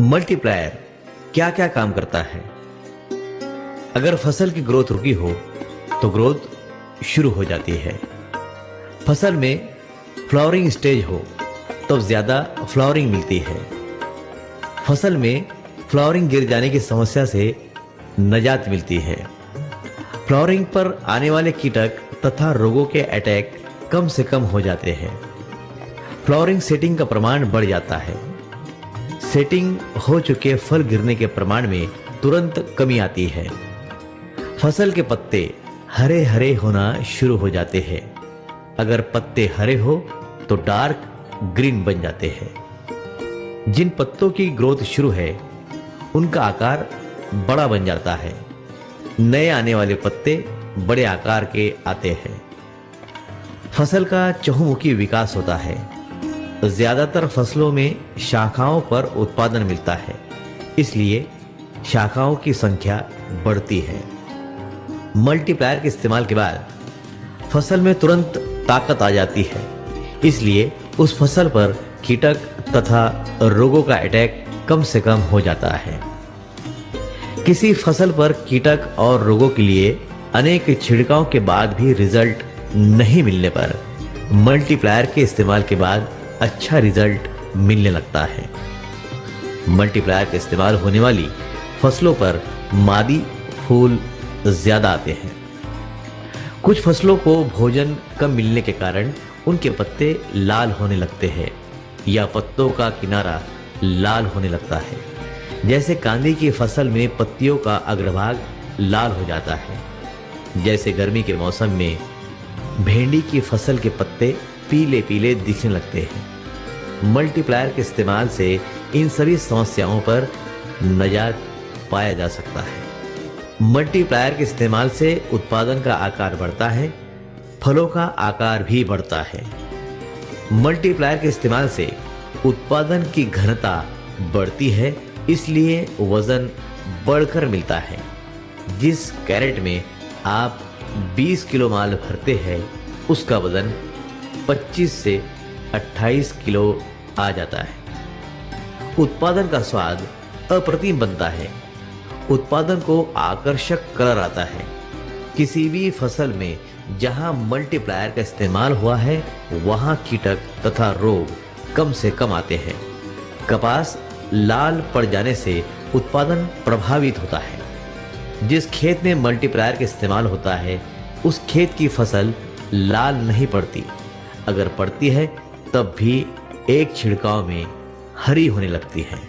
Multiplier क्या क्या काम करता है? अगर फसल की ग्रोथ रुकी हो तो ग्रोथ शुरू हो जाती है। फसल में फ्लावरिंग स्टेज हो तो ज्यादा फ्लावरिंग मिलती है। फसल में फ्लावरिंग गिर जाने की समस्या से निजात मिलती है। फ्लावरिंग पर आने वाले कीटक तथा रोगों के अटैक कम से कम हो जाते हैं। फ्लावरिंग सेटिंग का प्रमाण बढ़ जाता है। सेटिंग हो चुके फल गिरने के प्रमाण में तुरंत कमी आती है। फसल के पत्ते हरे हरे होना शुरू हो जाते हैं। अगर पत्ते हरे हो तो डार्क ग्रीन बन जाते हैं। जिन पत्तों की ग्रोथ शुरू है उनका आकार बड़ा बन जाता है। नए आने वाले पत्ते बड़े आकार के आते हैं। फसल का चहुमुखी विकास होता है। ज्यादातर फसलों में शाखाओं पर उत्पादन मिलता है, इसलिए शाखाओं की संख्या बढ़ती है। मल्टीप्लायर के इस्तेमाल के बाद फसल में तुरंत ताकत आ जाती है, इसलिए उस फसल पर कीटक तथा रोगों का अटैक कम से कम हो जाता है। किसी फसल पर कीटक और रोगों के लिए अनेक छिड़काव के बाद भी रिजल्ट नहीं मिलने पर मल्टीप्लायर के इस्तेमाल के बाद अच्छा रिजल्ट मिलने लगता है। मल्टीप्लायर के इस्तेमाल होने वाली फसलों पर मादी फूल ज्यादा आते हैं। कुछ फसलों को भोजन कम मिलने के कारण उनके पत्ते लाल होने लगते हैं या पत्तों का किनारा लाल होने लगता है। जैसे कांदे की फसल में पत्तियों का अग्रभाग लाल हो जाता है। जैसे गर्मी के मौसम में भेंडी की फसल के पत्ते पीले पीले दिखने लगते हैं। मल्टीप्लायर के इस्तेमाल से इन सभी समस्याओं पर निजात पाया जा सकता है। मल्टीप्लायर के इस्तेमाल से उत्पादन का आकार बढ़ता है, फलों का आकार भी बढ़ता है। मल्टीप्लायर के इस्तेमाल से उत्पादन की घनता बढ़ती है, इसलिए वजन बढ़कर मिलता है। जिस कैरेट में आप 20 किलो माल भरते हैं उसका वजन 25 से 28 किलो आ जाता है। उत्पादन का स्वाद अप्रतिम बनता है। उत्पादन को आकर्षक कलर आता है। किसी भी फसल में जहां मल्टीप्लायर का इस्तेमाल हुआ है वहां कीटक तथा रोग कम से कम आते हैं। कपास लाल पड़ जाने से उत्पादन प्रभावित होता है। जिस खेत में मल्टीप्लायर का इस्तेमाल होता है उस खेत की फसल लाल नहीं पड़ती। अगर पड़ती है तब भी एक छिड़काव में हरी होने लगती है।